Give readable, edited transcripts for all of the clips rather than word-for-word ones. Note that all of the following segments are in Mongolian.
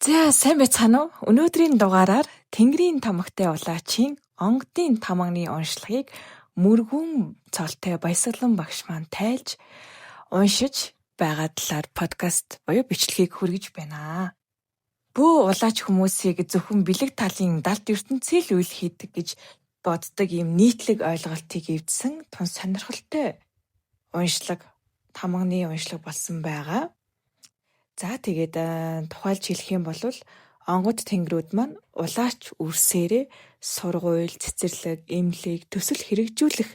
За сайн байцгаана уу? Өнөөдрийн дугаараар Тэнгэрийн тамагтай улаачийн онгодын тамганы уншлагыг мөргүүн цолтой Баясгалан багш маань тайлж уншиж байгаа талаар подкаст буюу бичлэгийг хүргэж байна. Бөө улаач хүмүүсийг зөвхөн бэлэг талын далд ертөнцийн үйл хийдэг гэж боддог ийм нийтлэг ойлголтыг эвдсэн тун сонирхолтой уншлаг тамганы уншлаг болсон байгаа. За тэгээд тухайлж хэлэх юм бол онгод тэнгэрүүд маань улаач үрсээрээ сургууль, цэцэрлэг, эмнэлэг, төсөл хэрэгжүүлэх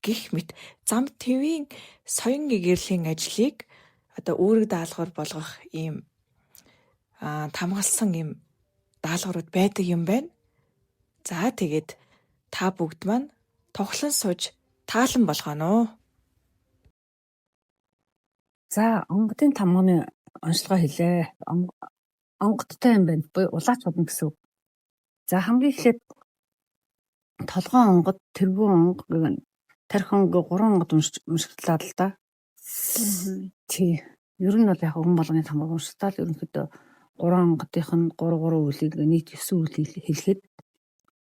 гих мэт зам твийн соён гэгэрлийн ажлыг одоо үүрэг даалгавар болгох ийм тамгалсан ийм даалгаврууд байдаг юм байна. За тэгээд та бүгд маань тоглон сууж таалан болгоно. За онгодын тамганы уншлагаа хэлээ. Онгодтой юм байна. Буюу улаач бодно гэсэн үг. За хамгийн эхлээд толгоон онгод, тэргүүн онгод, тарих онгод 3 онгод уншигдлаа л да. Тий. Ер нь бол яг хүн болгоны тамгыг уншигдаа л ерөнхийдөө 3 онгодынх нь 3 үлийг нийт 9 үйл хэлэхэд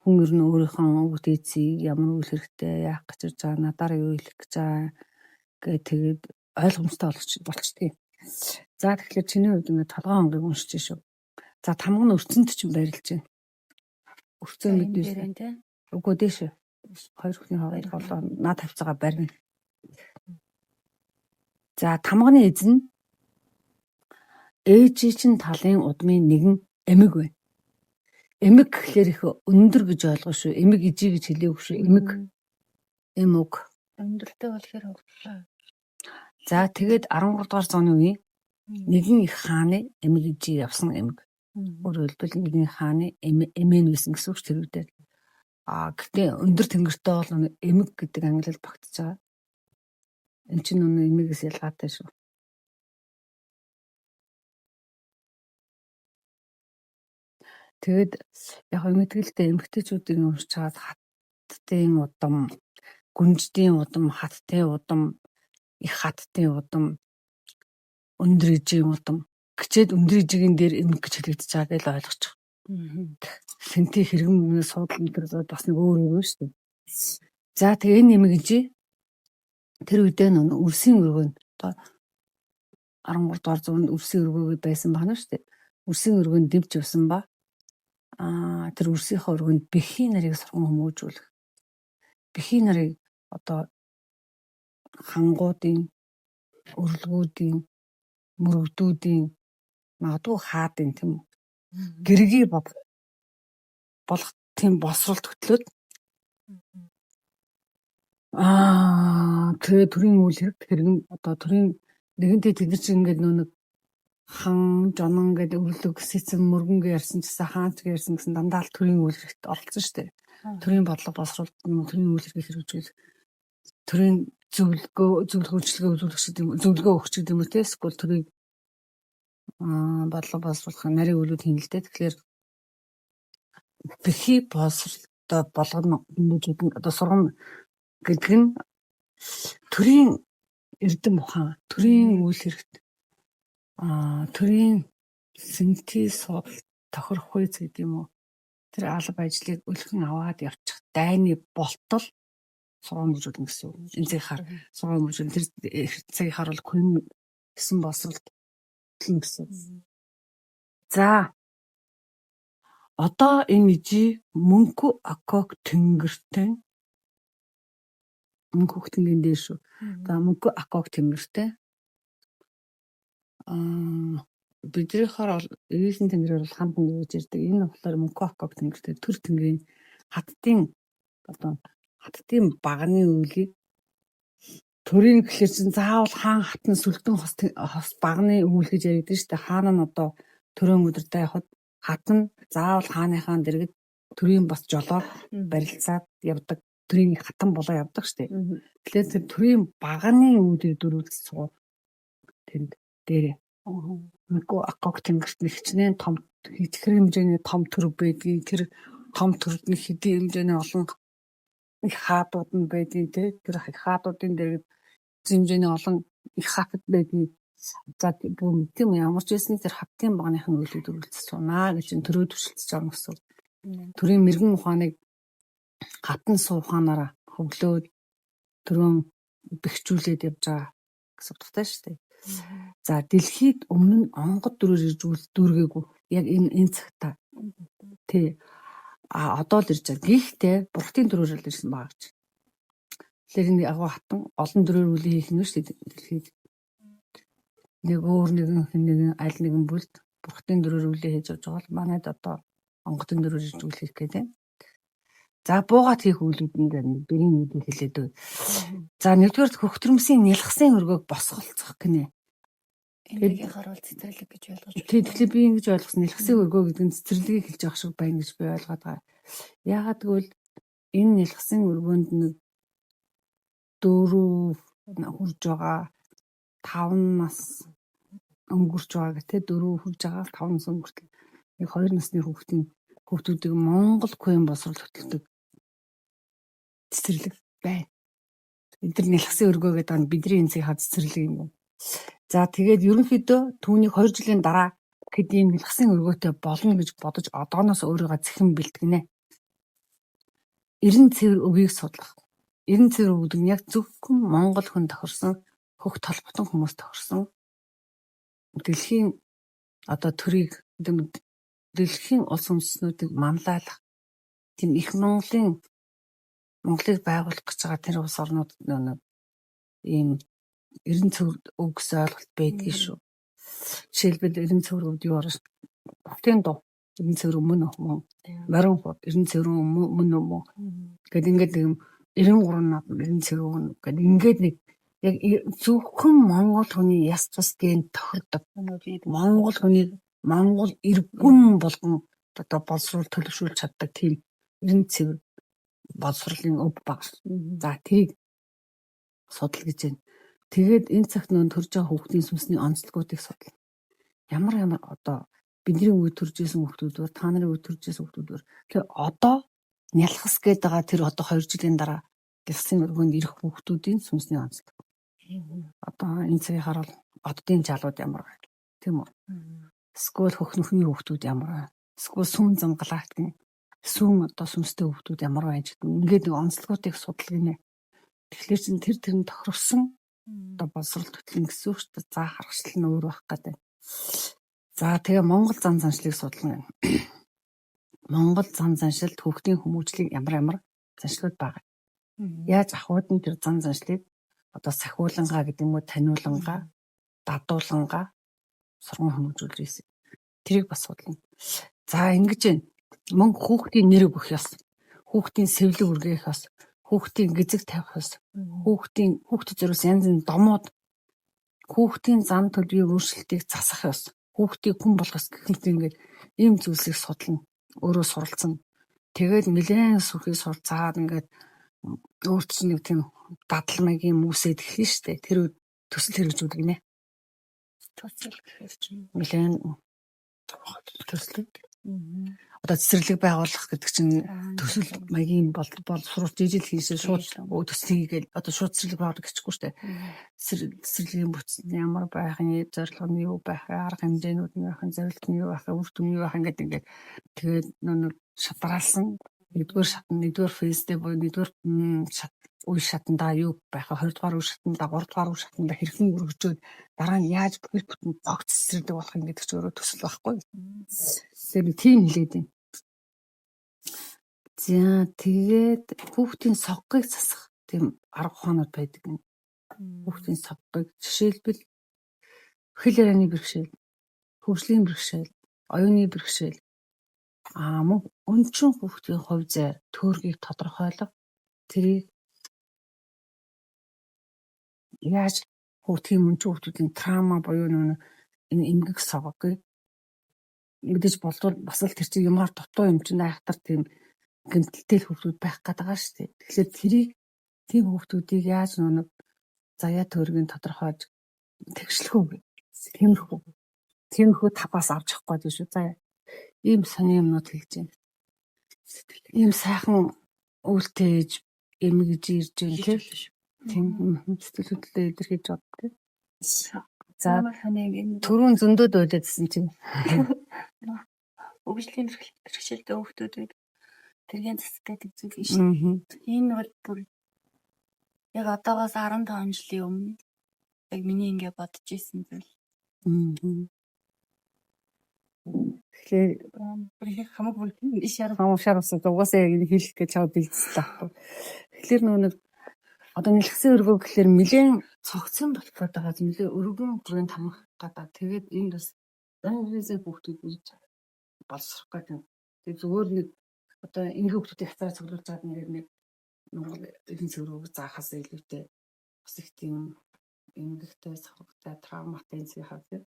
хүн ер нь өөрийнхөө үг дээцийг ямар үйл хэрэгтэй яах гэж байгаа, надаар юу хэлэх гэж байгаа гэх тэгээд ойлгомжтой болчтой. За тэгэхээр чиний хувьд ингээд толгоон онгыг уншиж шүү. За тамга нь өрцөнд ч байрлаж байна. Өрцөө мэдээ. Үгүй дээш. Хоёр хүний хооронд болоо наад тавьцаагаа барина. За тамганы эзэн ээжийн талын удмын нэгэн эмэг байна. Эмэг гэхлээр их өндөр гэж ойлгоо шүү. Эмэг ижи гэж хэлээгүй шүү. Эмэг. Эмэг. Өндөртэй болохоор хөвчлээ. За тэгээд 13 дугаар зууны үеийн нэгэн их хааны эмэг ижи явсан эмэг. Өөрөөр хэлбэл нэгэн хааны эмэн байсан гэсэн үг тэр үедээ. Гэтээ өндөр тэнгэртэй бол эмэг гэдэг ангилал багтаж байгаа. Энд чинь өнөө эмэгээс ялгаатай шүү. Тэгээд яг мэдгэлтэй эмэгтэйчүүдийг уншиж чаад хаттын удам, гүнждийн удам, хаттын удам, их хаттын удам, өндөр ижийн удам гिचээд өндөр ижигийн дээр эмэг гэж хэлэгдэж байгааг л ойлгочих. Сэнти хэрэгмээс суудлын тэр бас нэг өөр юм шүү дээ. За тэгээ энэ эмэг ижи тэр үедээ үрсийн өргөнд одоо 13 дугаар зуунд үрсийн өргөө байсан байна шүү дээ. Үрсийн өргөнд дэвж явсан ба тэр үрсийнхээ өргөнд бэхийн нарыг сурган хүмүүжүүлэх. Бэхийн нарыг одоо хангуудын, өрлгүүдийн, мөрөгдүүдийн, магадгүй хаадын тийм гэргий болох тийм босролт хөтлөөд тэгээ төрийн үйл хэрэг нь одоо төрийн нэгэнтээ тэд нар чинь ингээд нэг хан жонон гэдэг өрлөг сэцэн мөргөнгө ярьсан гэсэн хаанч ярьсан гэсэн дандаа л төрийн үйл хэрэгт оролцсон шүү дээ. Төрийн бодлого босролт төрийн үйл хэрэг хэрэгжүүлэх төрийн зөвлөгөө өгч гэдэг юм уу те эсвэл төрийн бодлого босруулах нарийн үйлүүд хийн л дээ. Тэгэхээр бэхий босролтой болгоно хүмүүжүүд одоо сургам гэдэг нь төрийн эрдэм ухаан, төрийн үйл хэрэгт төрийн сэнти суулт тохирох үе гэдэг юм уу? Тэр алба ажлыг өлгөн аваад явчих дайны болтол сургам бүжүүлнэ гэсэн үг. Энэ цагаар сургам бүжүүл тэр цагаар бол хүн гэсэн босролт гэсэн. За одоо энэ ижи мөнхө акок тэнгэртэй мөнхөх тэнгэрийн дээр шүү. За мөнхө акок тэнгэртэй бидрийнхаар бол ээсэн тэнгэрээр бол хамт гэж ярьдаг. Энэ болохоор мөнхө акок тэнгэртэй төр тэнгэрийн хаттын багны үйлийг төрийн гэхэлэр чинь заавал хаан хатан сүлтэн хос багны үйл гэж яригдэн шүү дээ. Хаан нь одоо төрийн өдөртөө явахад хатан заавал хааныхаа дэргэд төрийн бас жолоор барилцаад явдаг. Төрийн хатан болоо явдаг шүү дээ. Тэгэхээр тэр төрийн багны үйлийг дөрвөлж суу тэнд дээр мөнхө акок тэнгэрт нэгчнээ том хэдхэн хэмжээний том төр байдгийг тэр том төрд нь хэдийн хэмжээний олон их хаадууд нь байдгийг тэр хаадуудын дээр хэмжээний олон их хатад байдгийг За тийм ямар ч байсан тэр хавтын багных нь үйлдэл дүрлцэж сунаа гэж төрөө төвшөлтөж байгаа юм гэсэн. Төрийн мэрэгэн ухааныг гатан сууханаараа хөглөөд төрөө бэхжүүлээд явж байгаа гэсэн утгатай шүү дээ. За дэлхийд өмнө нь онгод дөрөөр ирж дүүргээгүй. Яг энэ цагта. Тий. Одоо л ирж байгаа. Гэхдээ бурхтын дөрөөр л ирсэн байгаа гэж. Тэгэхээр энэ агуу хатан олон дөрөөр үлээ хийх нь шүү дээ дэлхийд. Нэг өөр нэгэн аль нэгэн бүлд бурхтын дөрөөр үлээ хийж явж байгаа бол манайд одоо онгодын дөрөөр ирж үлээх гэдэг. За буугаад хийх үйлүүд нь бэрийн үйл хэлээд өг. За нэгдүгээр хөхтөрмсийн нялхсан өргөөг босголцох гинэ. Энийг харуул цэцэрлэг гэж ойлгож байна. Тэгэхээр би ингэж ойлгосон нялхсан өргөө гэдэг нь цэцэрлэгийг хэлж байгаа шиг байна гэж би ойлгоод байгаа. Яагаад гэвэл энэ нялхсан өргөөнд нэг 4 хурж байгаа 5 нас өнгөрч байгаа гэх тээ 4 хурж байгаа 5 нас өнгөртөл нэг 2 насны хүүхдүүдийг Монгол Куин босрол хөтэлдэг цэцэрлэг байна. Эдгээр нялхсан өргөө гэдэг нь бидний энцгийн хад цэцэрлэг юм. За тэгээд ерөнхийдөө түүнийг 2 жилийн дараа гэд ийм нялхсан өргөөтэй болно гэж бодож одооноос өөрийгөө зэхэн бэлтгэнэ. 90 цэвэр өвийг судлах. 90 цэвэр өвдөг нь яг зөвхөн Монгол хүн тохирсон хөх толботон хүмүүс тохирсон. Дэлхийн одоо төрийг дэлхийн улс үндэстнүүдийг манлайлах тийм их Монголыг байгуулах гэж байгаа тэр улс орнууд ийм 90 цэвэр өв гэсэн ойлголт байдгийг шүү. Жишээлбэл 90 цэвэр өвд юу орно? Бутын дуу 90 цэвэр өмнө мөн марин хот 90 цэвэр өмнө мөн гэд ингээд 93 над 90 цэвэр өмнө гэд ингээд нэг яг зөвхөн Монгол хүний яс тус ген тохирдог. Монгол хүний Монгол иргэн болгон одоо боловсруул төлөвшүүлж чаддаг тийм 90 цэвэр боловсруулалтын өв баг. За тийг судал гэж байна. Тэгээд энэ цагт нөө төрж байгаа хүүхдийн сүнсний онцлогуудыг судлаа. Ямар одоо бидний үе төрж исэн хүүхдүүдээр та нарын үе төрж исэн хүүхдүүдээр тэгэхээр одоо нялхас гээд байгаа тэр одоо 2 жилийн дараа гэлсэн өргөнд ирэх хүүхдүүдийн сүнсний онцлог. Одоо энэ цагийг харуул оддын жалууд ямар байна? Тийм үү? Эсвэл хөхнөхний хүүхдүүд ямар байна? Эсвэл сүм замгалаалтын сүм одоо сүмстэй хүүхдүүд ямар байна гэдэг. Ингээд нэг онцлогуудыг судалгийнэ. Тэгэхээр чин тэрний тохирсон одоо боловсрол төтөлн гэсэн үг шүү дээ. За харгачлал нь өөр байх гэдэг. За тэгээ Монгол зан заншлыг судлана. Монгол зан заншилд хүүхдийн хүмүүжлийг ямар заншлууд байгаа. Яаж ахуйд нь тэр зан заншлыг одоо сахиулангаа гэдэг юм уу таниулангаа, дадуулангаа сурган хүмүүжүүлж ирсэн. Тэрийг бас судлана. За ингэж байна. Мөн хүүхдийн нэр өгөх ёс, хүүхдийн сэвлэг үргээх ёс, хүүхдийн гизэг тавих ёс, хүүхдэд зориулсан янз бүрийн домууд, хүүхдийн зан төлөвийн өөрчлөлтийг засах ёс, хүүхдийг хүн болгох гэх ингээд ийм зүйлсийг судлана. Өөрөө суралцсан. Тэгээд нэлээд сүрхий сурцаад ингээд өөрт чинь нэг тийм дадлмагийн хүмүүсэд эхлэн штэ. Тэр төсөл хэрэгжүүлдэг нэ. Төсөл гэхээр чинь Нэлээд төсөл. Одоо цэцэрлэг байгуулах гэдэг чинь төсөл маягийн боловсруулж ижил хийсэн шууд төслийг гээл одоо шууд цэцэрлэг байгуулах гэчихгүй штэ. Цэцэрлэгийн бүтцэн ямар байх нь зорилго нь юу байх, арга хэмжээнүүд нь байх, зорилт нь юу байх, үр дүн юу байх ингээд тэгээд нэг шатраалсан нэгдүгээр фейстэй буюу нэгдүгээр үе шатандаа юу байх, 20 дугаар үе шатандаа 3 дугаар үе шатандаа хэрхэн өргөжөөд дараа нь яаж бүтэн цогц цэцэрлэг болох юм гэдэг ч өөрөө төсөл байхгүй. Тэгэхээр тийм хэлээд байна. За тэгээд хүүхдийн соггыг засах тийм арга ухаанууд байдаг. Хүүхдийн соггыг жишээлбэл хэл ярианы бэрхшээл, хөгжлийн бэрхшээл, оюуны бэрхшээл мөн өнчин хүүхдийн хувь зай төөргийг тодорхойлох тэрийг яаж хүүхдийн өнчин хүүхдүүдийн траума буюу энэ эмгэг соггыг мэдээж болдвол бас л тэр чинь юмар дутуу юм чинь айхтар тийм гэмтэлтэй хүүхдүүд байх гэдэг байгаа шүү дээ. Тэгэхээр тэрийг тийм хүүхдүүдийг яаж нэг заяа төөргийг тодорхойлж тэгшлэх үү? Тиймэрхүү таваас авч явах гэдэг шүү. За ийм сони юмнууд хэлж байна. Ийм сайхан үйлдэж эмгэж ирж байна тийм сэтгэл хөдлөлөө илэрхийлж бод тийм. За Ямар ханыг энэ түрүүн зөндөд байлаадсэн чинь. өвчлөлийн бэрхшээлтэй хүмүүсүүд тэргийн засдаг зүйл биш. Энэ бол бүр яг одоогоос 15 жилийн өмнө яг миний ингээ бодож исэн зүйл. Тэгэхээр Бүр их хамаагүй биш яа. хамшаар усаа угаасаа яг энэ хэлэх гэж чад бэлдсэн таахгүй. Тэгэхээр нэг одоо нэлгсэн өргөө гэхэлэр нэлээд цогцсон болохоор байгаа юм лээ. Өргөн бүрийн тамах гадаа тэгээд энэ бас данжээсээ хүүхдүүд бийж боловсрох гэдэг. Тэгээд зүгээр нэг одоо ингээ хүүхдүүдийг хацаараа цуглуулж чад нэг энэ зөврөг заахаас илүүтэй бас их тийм эмгэгтэй савгтай травматай зүйл хавдаг.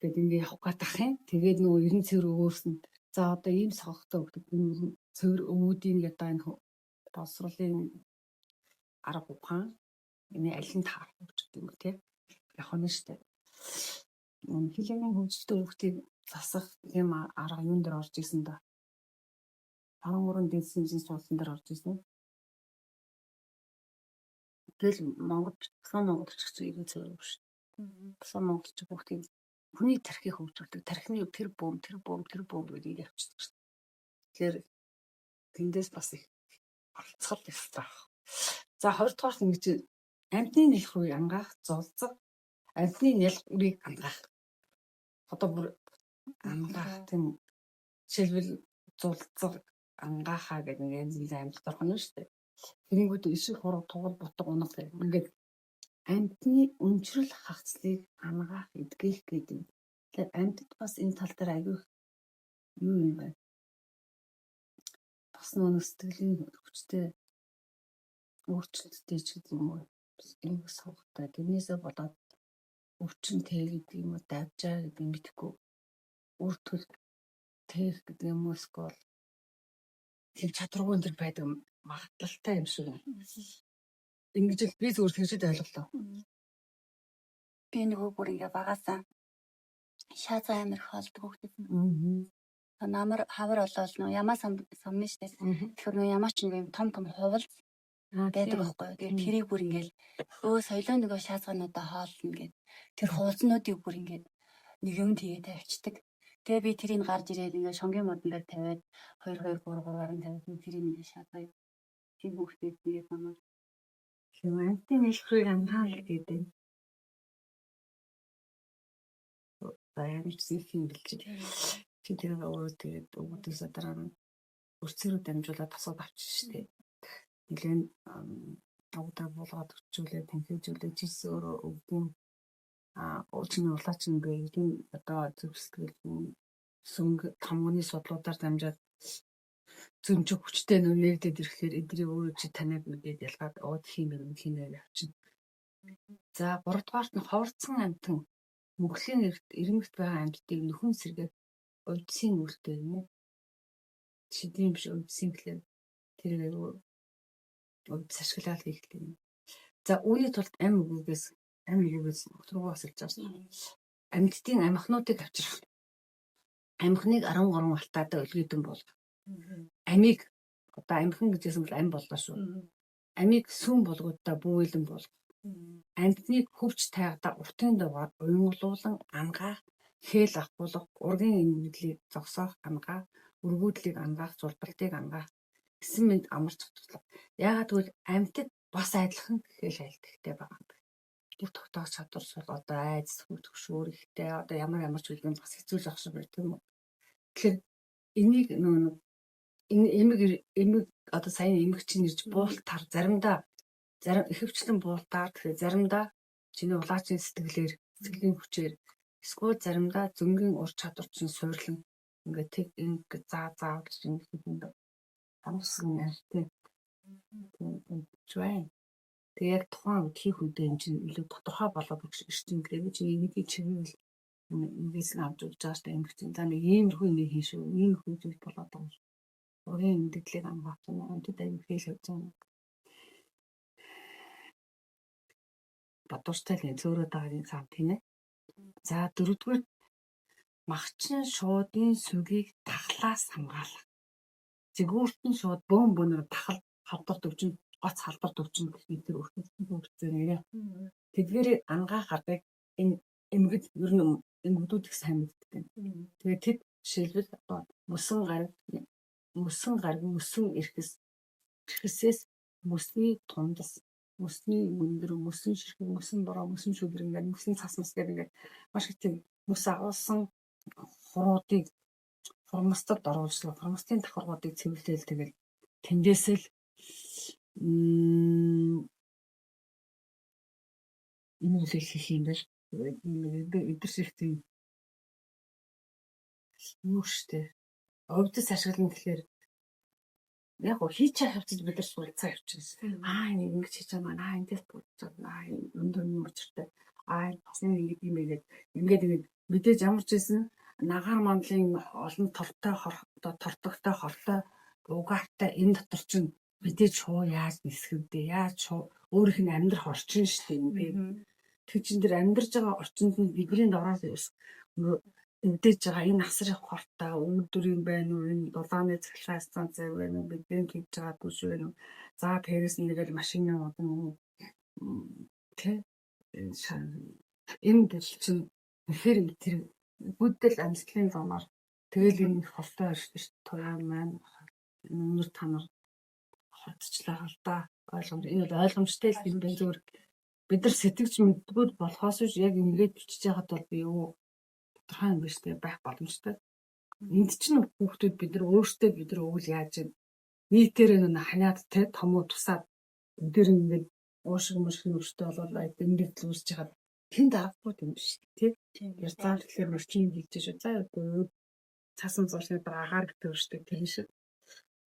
Тэгээд ингээ явах гатах юм. Тэгээд нөгөө 90 цэвэр өгөөсөн. За одоо ийм савгтай хүүхдүүд энэ цэвэр өвүүдийн одоо энэ боловсролын арга ухаан энэ аль нь таарах гэдэг юм те. Яг нь штэ. Хилийн хөгжөлтэй хүүхдийг засах юм арга юун дээр орж исэн да. 13 дэдсэн суулсан дээр орж исэн. Тэгэл Монгол Монгол ч гэсэн ирүү цэвэр шүү. Басан монголч хүүхдийн хүний тархийг хөгжүүлдэг. Тархины тэр бөөм гэдгийг явчихдаг шүү. Тэгэхээр тэндээс бас их орцгол явах. За 20 дугаарт ингэж амьтны нэлхрийг ангаах, зулцаг, амьтны нэлхрийг ангаах. Одоо бүр ангаах тийм жишээлбэл зулцаг ангаахаа гэдэг нэг янз бүрийн амьд орхон шүү дээ. Тэнгүүд ишиг хураг тугал бутга унах гэх ингээд амьтны өнчрөл хагцлыг ангаах эдгэх гэдэг. Тэгэхээр амьтад бас энэ тал дээр аягүй юу юм бэ? Бас нөгөө сэтгэлийн хүчтэй өөрчлөлттэй ч гэдэг юм уу? Энэ савгтай тэрнээсээ болоод өвчнөд гэдэг юм уу? Давжаа гэдэг юм мэдхгүй. Өөртөл тех гэдэг юм уу? Скол тийм чадваргүй энэ байдаг магадлалтай юм шиг. Ингэж л би зүгээр тэгжээд ойлголоо. Би нөгөө бүр ингээ багасаа шаазаа амир хоолдог хүүхдүүд. Намар хавар болол нөө ямаа самны штэ. Тэгэхээр нөө ямаа ч нэг том хувал байдаг байхгүй. Тэгээд тэрийг бүр ингээл соёлоо нөгөө шаазгаануудаа хоолно гэд. Тэр хуулцнуудыг бүр ингээд нэг юм тэгээ тавьчихдаг. Тэгээ би тэрийг гарч ирээд ингээ шонгийн модон дээр тавиад 2 2 3 3-аар нь тавиад тэрийг ингээ шаазгаа. Тийм хүүхдүүд нэг амар. Амьтны нэлхрийг ангаах гэдэг. Баярч юм бэлж. Чи тэр өөрөө тэгээд өгдөөс дараа нь өрцөрөө дамжуулаад тасаад авчих штеп. Нилээн авдаг болгоод өчүүлээ тэнхээжүүлээ чис өөрөө өгдөн уучин улаач ингээ эдийн одоо зөвсгөл сүнг тамганы судлуудаар дамжаад зөнжиг хүчтэй нэрдэд ирэхээр эдний өөрөө чи танайг мэдээд ялгаад ууд хийнээр явчихна. За 3 дугаарт нь ховорцсон амтан мөхлийн ирмэгт байгаа амьтдыг нөхөн сэргээд удсын үртэй юм уу? Шидэм биш удсын гэхлээр тэр удс ашиглаад хийх юм. За үүний тулд ам өгөөс өтргөө асалж байгаа. Амьтдын амхнуудыг авчрах. Амхныг 13 алтаатай өлгийдэн бол. Амийг одоо амхан гэжсэн бол ам боллоо шүү. Амийг сүм болгоодаа бүүлэн бол. Амьтныг хөвч тайгадаа уртын дугаар уйнгуулан ангаах, хээл ахуулах, ургийн эмнэлийг зогсоох ангаах, өргүүдлийг ангаах, зурдалтыг ангаах гэсэн мэд амарч тогтолоо. Яагаад гэвэл амьтад бас адилхан хээл айлтгтэй байгаа юм. Тэр тогтоох чадвар бол одоо айц хөшөөр ихтэй одоо ямар ч үлгэн бас хэцүүл ах шиг байдаг юм уу. Тэгэхээр энийг нөө эмэг одоо сайн эмэгчин ирж буултаар заримдаа ихэвчлэн буултаар тэгэхээр заримдаа чиний улаачийн сэтгэлийн хүчээр эсвэл заримдаа зөнгийн ур чадвар чинь суурлан ингээд тэг ингэ заа гэж ингэ хамсган ярьтай. Тэг яг тухайн хийх үедээ энэ чинь илүү тодорхой болоод ирсэн гэдэг чинь нэг чиглэл нэгээс авч өгч байгаа шүү дээ эмэгтэй. За нэг иймэрхүү нэг хийн шүү. Ийм хүйжил болоод байгаа юм. Урийн эмдэглийг амгаах нь амьтад аяг хийл явж байгаа. Бодвартай л зөөрөд байгаа юм сам тийм ээ. За 4-р махчин шуудын сүгийг тахлаас хамгаалах. Зэгүүрт нь шууд бөөнөр тахал халдварт өвчин гоц халдварт өвчин гэх мэт тэр өртөнд хүрцэн нэрээ. Тэдгээр ангаах аргыг энэ эмгэл ер нь эмгдүүд их сайн мэддэг. Тэгээд тэд жишээлбэл одоо мөсөн ирэхсээс мөсний тундас, мөсний өндөр, мөсөн ширхэг, мөсөн бороо, мөсөн шүлэр ингээд мөсний цас мас гэдэг ингээд маш их тийм мөс агуулсан хуруудыг хурмастад оруулсан хурмастын давхаргуудыг цэвэрлээл тэгэл тэндээс л энэ үлээх хийх юм байна. Эдгэрч их тийм юу штэ. Овдос ашиглана гэхээр яг гоо хийчих хавцаж бид нар суралцаа явчихсан. Ингэж хийж байгаа маань эндээс бодож байгаа. Өндөр мөчтэй. Бас нэг юм ингээд мэдээж ямар ч байсан нагаар мандлын олон тортогтой хортой угаартай энэ дотор чинь мэдээж шуу яаж нисгэвдээ яаж шуу өөрийнх нь амьдрах орчин шүү дээ. Тэр чин дээр амьдарч байгаа орчинд нь бидний ороод мэдээж байгаа энэ асрын хортой үйлдвэрийн байна уу энэ дулааны цахилгаан станц байна уу бидний хийж байгаа бүш байна уу за дээрээс нь нэгэл машины модон тэ энэ дэл чин тэгэхээр тэр бүдэл амьсгалын замаар тэгэл энэ их холтой ирж шүү дээ. Туяа маань өнөр танаар хотчлаа хал да ойлгомж энэ бол ойлгомжтой л юм байна зүгээр бид нар сэтгэж мэддгүүд болохоос биш яг ингээд бичиж байхад бол би юу тодорхой юм биш үү байх боломжтой. Энд чинь хүүхдүүд бид нар өөрсдөө бид нар өвөл яаж вэ? Нийтээр нэг ханиад те томуу тусаад өдөр ингээд уушиг мөршин өөртөө болоод ингээд л үүсэж хаад хэн дарахгүй юм биш тий. Ярцаар тэгэхээр мөрчин хийж шүү. За үгүй цаасан зуршны агаар гэдэг өөртөө тэр шиг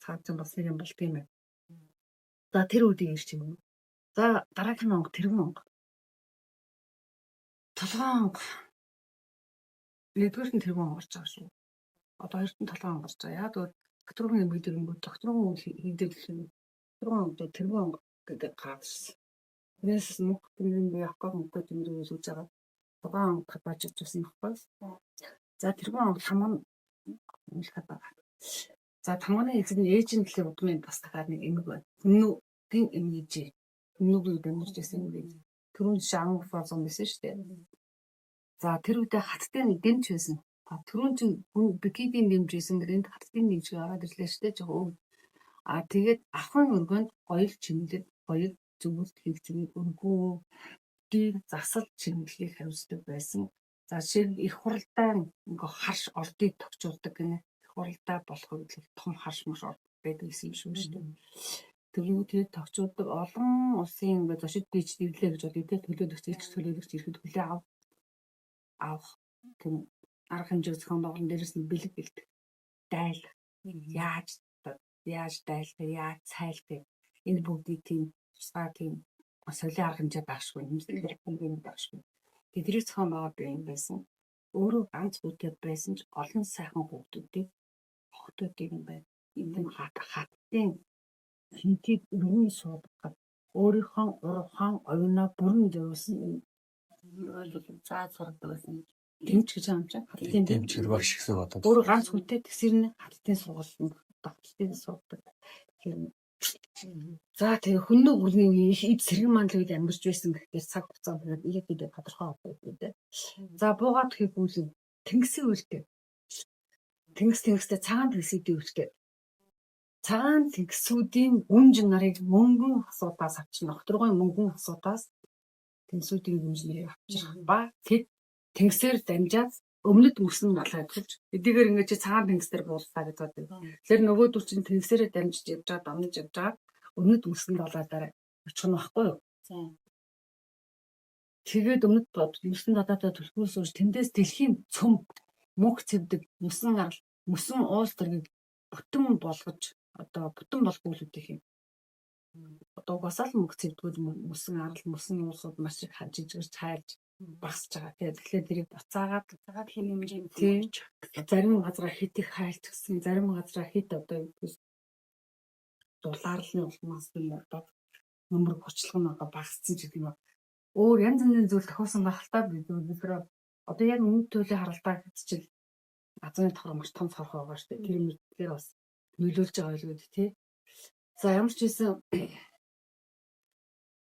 цаасан бас нэг юм болт юм байна. За тэр үдийг ирч юм. За дараагийн онго тэргэн онго. Толгоон нэгдүгээр нь тэргэн онгорч байгаа шүү. Одоо хоёрт нь толгоон онгорч байгаа. Яг л докторгийн мэдэрнгүүд докторгийн хийдэг юм. Тэргэн онгод тэргэн онго гэдэг гаарсан. Тэрээс нүхтэн би яков мөкөд юм үзэж байгаа. Толгоон онго хадаж авчихсан юм байна. За тэргэн онго хамаа нэг хадаа. За тамганы эзэн ээж нь төлөө удмын бас дахиад нэг эмэг байна. Хүн эмгэж. Нүгний дэмэрч байсан юм би. Түрүүн шаан фазон байсан шүү дээ. За тэр үедээ хаттын дэмж байсан. Түрүүн чинь бикидийн дэмж байсан гэрэнд хаттын дэмж гараад ирлээ шүү дээ. Жоо. Тэгээд ахын өргөнд гоёл чимлэг гоёл зүгт хийгчнийг өргөө дийг засал чимлэгийг хариуцдаг байсан. За жишээ их хуралдаа ингээ харш ордыг тогтчулдаг гинэ. Их хуралдаа болох үед том харш маш ордог байдаг юм шүү дээ. Тэгээд тогтчулдаг олон улсын ингээ зочид бийч дэвлээ гэж бодъё те төлөөлөгч ирэхэд хүлээ авах тийм арга хэмжээ зохион байгуулалт дээрээс нь бэлэг бэлдэг. Дайл яаж дайлах яаж цайлах энэ бүгдийг тийм тусгай тийм соёлын арга хэмжээ багшгүй юм багшгүй. Тэдний зохион байгуулалт юм байсан. Өөрөө ганц бүтэд байсан ч олон сайхан хүүхдүүдийг юм байна. Энэ хаттын хинтийг өргөн суудгаад өөрийнхөө урахаан оюунаа бүрэн зориулсан зааж сургадаг байсан. Тэмч гэж юм чинь хаттын тэмч хэрэг багш гэсэн бодоод. Өөр ганц хүнтэй тэгсэрнэ хаттын сургалтанд тогтолтыг суудаг. За тэгээ хүннүү бүрний эд сэргэн манлын үед амьдарч байсан гэхээр цаг хугацаа тэгээд ихэд тодорхой байдаг. За буугаад хийхүүл тэнгисийн үйлдэл. Тэнгистэй цагаан тэнгисүүдийн үйлдэл. Цагаан тэнгисүүдийн гүнж нарыг мөнгөн асуудаас авчирна. Докторгийн мөнгөн асуудаас тэнгисүүдийн гүнж нарыг авчрах ба тэд тэнгисээр дамжаад өмнөд мөсөн болоод хэлж эдгээр ингэж цагаан тэнгисээр буулгаа гэж боддог. Тэгэхээр нөгөөдөр чинь тэнгисээрээ дамжиж явж байгаа домж явж байгаа өмнөд мөсөнд болоод очих нь баггүй юу? Тэгээд өмнөд мөсөн дотоодоо түлхүүр сууж тэндээс дэлхийн цөм мөнх цэвдэг мөсөн арал мөсөн уус төргийг бүтэн болгож одоо бүтэн болгоулах юм. Одоо угаасаа л мөнх цэвдгүүд мөсөн арал мөсөн уусууд маш их хажижгэрч хайлж багсж байгаа. Тэгэхээр тэрийг буцаагаад хэм хэмжээнд зарим газараа хит их хайлт гэсэн зарим газараа хит одоо дулаарлын улмаас нь одоо нөмөр хүчлэг нь одоо багассан ч гэдэг юм. Өөр янз бүрийн зүйл тохиолсон байх л та бид нэр одоо яг өмнөд төлөв харалтаа хэвчил газрын давхар маш том цорх байгаа шүү дээ. Тэр мэдлэгээр бас нөлөөлж байгаа байлгүй тий. За ямар ч байсан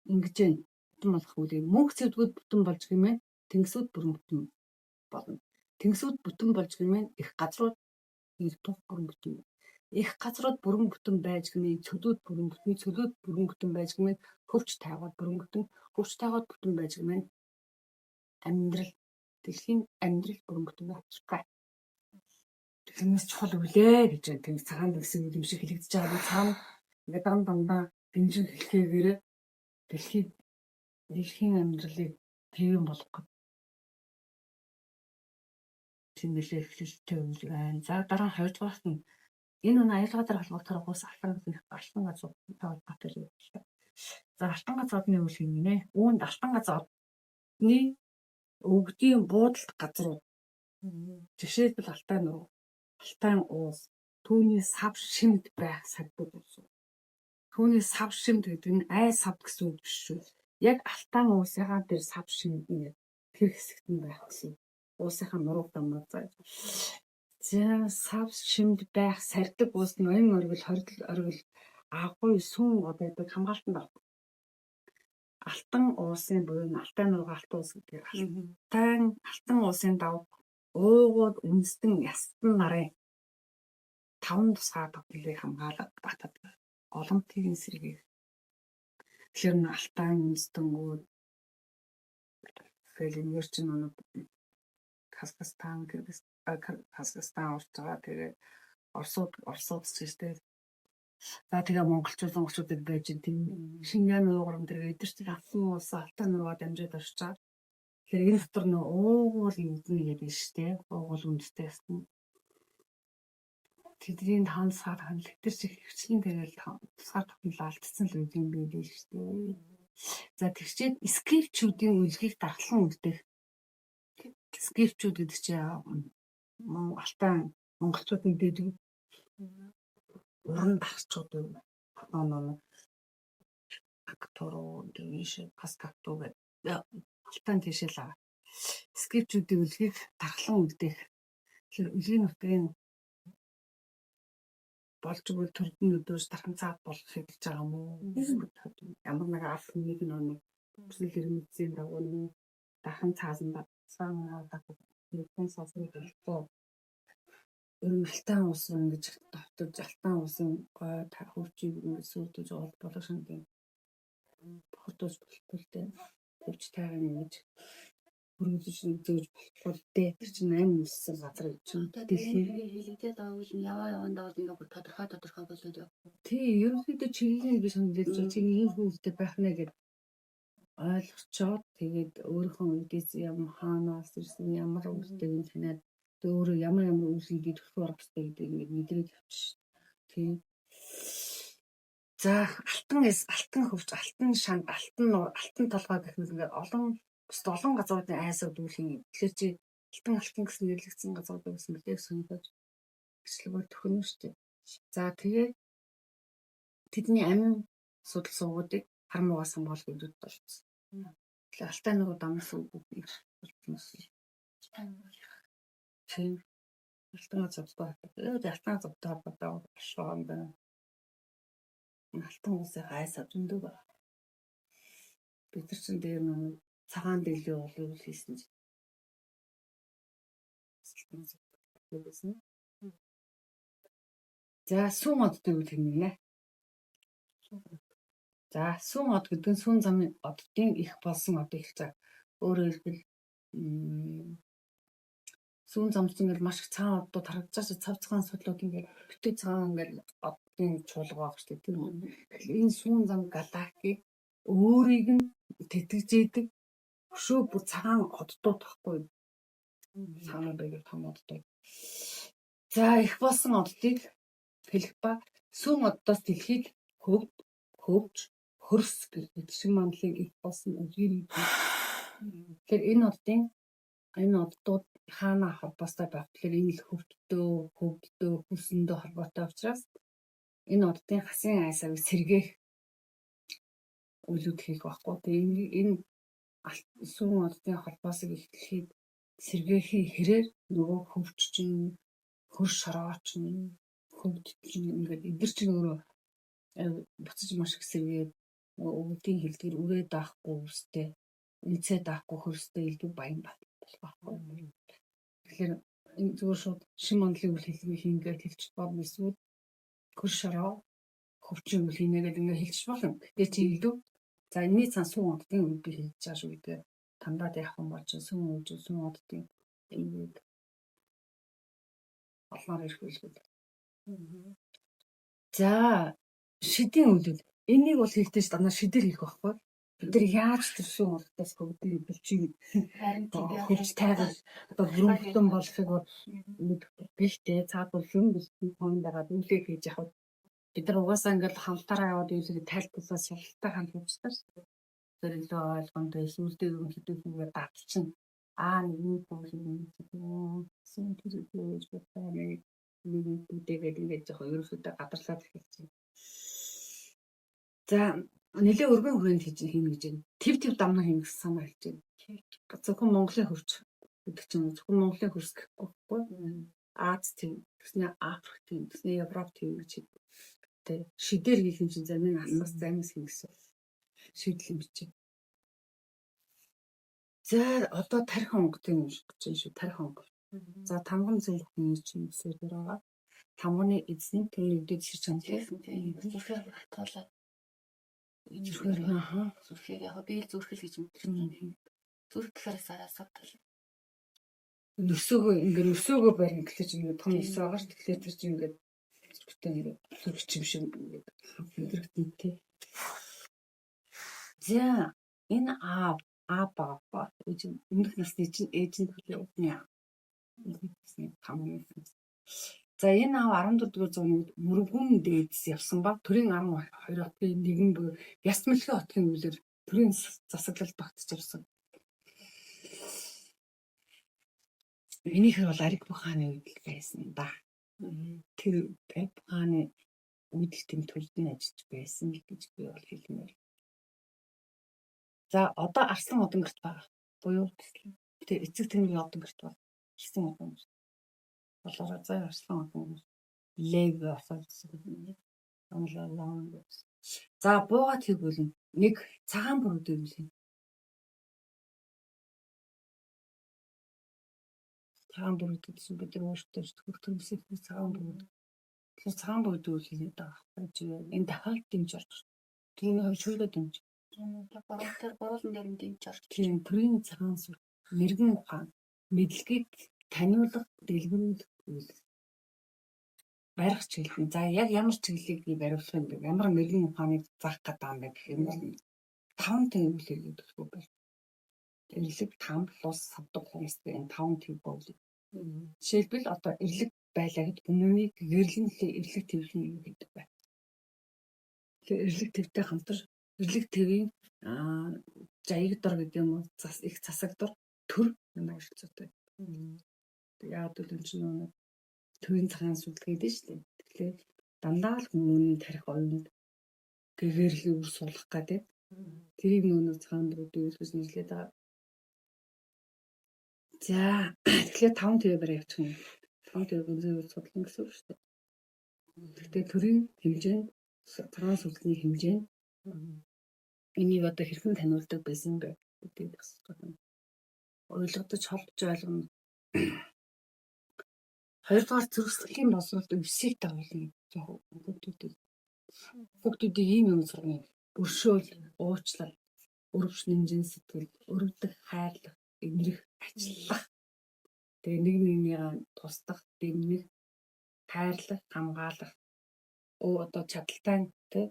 ингэж бүтэн болох үгүй мөнх цэвдгүүд бүтэн болж гэмээ тэнгисүүд бүрэн бүтэн болно. Тэнгисүүд бүтэн болж гэмээр их газрууд ирдэх бүрэн бүтэн. Их газрууд бүрэн бүтэн байж гэмээр цөлүүд бүрэн бүтэн, цөлүүд бүрэн бүтэн байж гэмээр хөвч тайгууд бүрэн бүтэн, хөвч тайгууд бүтэн байж гэмээр амьдрал дэлхийн амьдрал бүрэн бүтэн байна. Тэрнээс чухал үлээ гэж байна. Тэнгис цагаан гэсэн юм шиг хэлэгдэж байгаа. Цаана ингээд дандаа бинжин хэлхээгээр дэлхийн амьдралыг хэвэн болгох тэмдэглэл эхлэлтэй үйл байна. За дараа нь 2 дугаарт нь энэ өнөө аялгаагаар холбогдохоор ус алтан газар холбоотой юм. За алтан газруудны үйл хэмнэ. Үүнд алтан газруудны өвгдийн буудалд газрууд. Жишээлбэл алтан уус, түүний сав шимд байх савбууд ус. Түүний сав шимд гэдэг нь ай сав гэсэн үг биш шүү. Яг алтан уусынхаа дээр сав шимд нь тэр хэсэгт нь байх гэсэн. Уусынхаа нуруу дамнаа заа. За сав шимд байх сардаг уус ноён оргил хоригдол агуй сүн гэдэг хамгаалтанд авах. Алтан уусын буюу алтан нуруу алтан уус гэдэг. Алтан уусын давуу уугууд үндэстэн ястан нарын 5 тусгай тогтнолыг хамгаалах батад олонтын сэргийг. Тэгэхээр н алтан үндэстэнгүүд фэлмэр чинь Казахстан орж байгаа. Тэгээ Оросууд ч гэжтэй. За тэгээ монголчуудад байж тийм Шингэн ууграм дээр эдгээр чинь алтан уус алтан нуруугаар дамжаад орж байгаа. Тэгэхээр энэ дотор нөө уугуул юм гэдэг нь шүү дээ. Уугуул үндэстэй ясна. Тэдний тансаар ханал тэр шиг хвчлэн тэгэл тусгаар тогтнол алдсан л үгүй юм биш шүү дээ. За тэгчээд скрипчүүдийн үйлгийг дархлан үлдэх. Скрипчүүд гэдэг чинь алтан монголчуудын дэдэг уран дагчууд юм. Актороо дэвиш паскатто гэдэг алтан тийшэл аа. Скрипчүүдийн үйлгийг дархлан үлдэх. Тэгэхээр үлийн нутгийн болж өгвөл төрдөн өдөөс дархан цаад болох хэлж байгаа юм уу? Ямар нэг аль нэг бүсэл хэрмэцийн дагуу нэг дархан цаасан багцаан дагуу нэгэн сасрыг болтоо. Алтан уус ингэж давтаж алтан uuсын гой хөвчийг сүйдэж болох шинэ хотоос болтолтой хөвч тайган ингэж хөргөж зөөж болохгүй дээ. Тэр чинь 8 улсын газар гэж чинь дэлхийн хэлэгдээд байгаа юм яванд бол ингээ бүр тодорхой болоод яв. Тий, ерөнхийдөө чиглэлийн би санагдаж байна. Чинь ийм хүмүүстэй байх нэ гэж ойлгочоод тэгээд өөрийнхөө үдээс хаанаас ирсэн ямар үстэй юм танаад өөрөө ямар үйлсийг төлөх хэрэгтэй гэдэг ингээ мэдрээд явчих. Тий. За алтан хөвч, алтан шанд, алтан толгой гэх мэт ингээ олон газруудын айсууд үүхийн. Тэгэхээр чи алтан гэсэн нэрлэгдсэн газрууд гэсэн мэлээ сонгож бичлэгөөр төхнө шүү дээ. За тэгээд тэдний амин судал суугуудыг хармуугаас хамгаалах үдүүд болчихсон. Тэгэхээр алтан нуруу дамсан үгүүдийг болчихсон. Тийм. Алтан зовтой холбоотой шоон байна. Алтан усын айсаа зөндөө байна. Бид нар чинь дээр нэг цагаан дэлгүү болов хийсэн чинь. За сүн одтой үйл хэмнэ. За сүн од гэдэг нь сүн замын оддын их болсон од их цаг. Өөрөөр хэлбэл сүн замч ингээд маш их цагаан одууд харагдаж цав цагаан судлууд ингээд битүү цагаан ингээд оддын чуулга байх шүү дээ. Энэ сүн зам галактик өөрийг нь тэтгэжээдэг өшөө бүр цагаан оддууд тахгүй. Цагаан байгаад том оддууд. За их болсон оддыг хэлэх ба сүн оддоос дэлхийг хөвж хөрс гэдэг шиг мандлыг их болсон үгээр. Тэгэхээр энэ оддууд хаана холбоотой байх гэхээр энэ л хөвгдөө хүсэндөө холбоотой учраас энэ оддын хасын айсыг сэргээх үйлүүд хийх байхгүй. Тэгээ энэ сүн оддын холбоосыг эхлэхэд сэргээхийн хэрээр нөгөө хөвч чинь хөр шорооч нь хөвд чинь ингээд эдгэр чинь өөрөө буцаж маш их сэргээд өвдгийн хэлдгэр үрээд байхгүй үстэй Эцээ даахгүй хөрстэй илүү баян болох байхгүй. Тэгэхээр энэ зүгээр шууд шин мандлын үйл хэлбэрийг хийнгээд хэлчих болно эсвэл хөрш шороо хөвчин үйл хийнэ гэдэг ингээд хэлчих болно. Тэгээ чи илүү за энэний цаан сүүн оддын үйл би хийж байгаа шүү гэдэг тандаад явах юм бол чи сүүн үйл сүүн оддын ингээд олноор ирэх үлгүүд. За шидийн үйлдэл энийг бол хэлдэж дандаа шидээр хийх байхгүй. Бид нар яаж тэрсэн уртаас бүгдийг бэлчиг хөвч тайвал одоо бүрэн болохыг бэлтээ цаадуул юм бэлтэн хон дагаад үлээ хийж явах. Бид нар угаасаа ингээд хамтаараа яваад үйлээ тайлбарлаа шалтгаан ханд хийчихсэн шүү дээ. Тэр илүү ойлгомжтой сүлдээ юм хэдүүлгээр датчин нэг юм синтез гэж нэг үдээгээд ингээд яг ерөөсөдөө гадарлаад хэлсэн. За нэлээ өргөн хүрээнд хийж хийнэ гэж байна. Тэв дамнаа хийнэ гэсэн санаа хэлж байна. Зөвхөн Монголын хөрч гэдэг чинь зөвхөн Монголын хөрс гэхгүй. Аз тийм, тэсний Африк тийм, тэсний Европ тийм гэж тэ шидээр хийх юм чинь замын албас замаас хийнэ гэсэн шийдэл юм чи. За одоо тарих онгодын юм шиг гэж шүү. Тарих онгод. За тамган зөвлөх юм чинь өсөөр байгаа. Тамганы эзний төрөлдөд ширч чандлаа. Зүрхээр хатгалаа. Зүрхээр яг би л зүрхэл гэж мэдэрсэн. Зүрх гэхээр савтал. Нөсөөгөө ингээд нөсөөгөө барин гэхлээр чинь ингээд том нөсөө байгаа ш. Тэгэхээр тэр чинь ингээд зүрхтэй ингээд зүрх юм шиг ингээд хэвдэрэгдэн тий. За энэ баа өмнөх насны чинь ээж нь төлөө. За энэ 14 дугаар зууны мөргүн дээдс явсан ба төрийн 12 хотын нэгэн буюу Ясмэлхий хотын үйлээр төрийн засаглал багтж явсан. Энийхэр бол Ариг хааны үед байсан юм да. Тэр Ариг хааны үед тэм төрлийн ажиллаж байсан гэж би бол хэлмээр. За одоо Арслан Одонгорт байгаа. Буюу тэр эцэг тэмдгийн Одонгорт байгаа. Арслан Одонгорт. Болоо зай Арслан Одонгорт. Лэг асуулсан. За буугаад хийгүүл нэг цагаан бүрүүд ирүүлээ. Цагаан бүрүүд гэсэн бид нар өөртөө хөртөмсөх цагаан бүрүүд. Тэгэхээр цагаан бүрүүд үлээгээд байгаа байхгүй. Энэ дахиад дэмж орж. Тийм хөвчлөө дэмж. Тэр гурван дээр дэмж орж. Тийм төрийн цагаан сүр мэрэгэн ухаан мэдлэгийг таниулах дэлгэрүүлэх үйл. Барих чиглэл. За яг ямар чиглэлийг бариулах юм бэ? Ямар мэрэгэн ухааныг заах гэдэг юм бэ гэх юм бол 5 төвлөлийг өгөх байх. Эрлэг 5 плюс савдаг хүмүүстэй энэ 5 төв боол. Жишээлбэл одоо эрлэг байлаа гэд өмнөнийг гэрлэнлээ эрлэг төвлөн юу гэдэг бай. Тэгэхээр эрлэг төвтэй хамтар эрлэг төвийн жаягдор гэдэг юм уу их засагдор төр нэг шилцүүтэй. Яг л энэ чинь төвийн цагаан сүлд гэдэг шүү дээ. Тэгэхээр дандаа л хүмүүний тарих оюунд гэгэрлийг үр суулгах гэдэг. Тэрийг нөгөө цагаан дөрүүд үйлдвэрлэж нэрлээд байгаа. За тэгэхээр 5 төв барай явуучих юм. 5 төв зөв судлан гэсэн үг шүү дээ. Гэхдээ төрийн хэмжээнд цагаан сүлдний хэмжээнд энийг одоо хэрхэн таниулдаг байсан бэ гэдгийг асуух. Ойлгодож холбож ойлгоно. Хоёрдугаар зөрсгөлийн боловсролд өвсийг дагуулна. Хүүхдүүдийг ийм юм сургана. Өршөөл, уучлал, өрөвч нэмжин сэтгэл, өрөвдөх, хайрлах, эмрэх, ачлах. Тэгээ нэг нэгнийгээ тусдах, дэмнэх, хайрлах, хамгаалах. Одоо чадaltaй тэ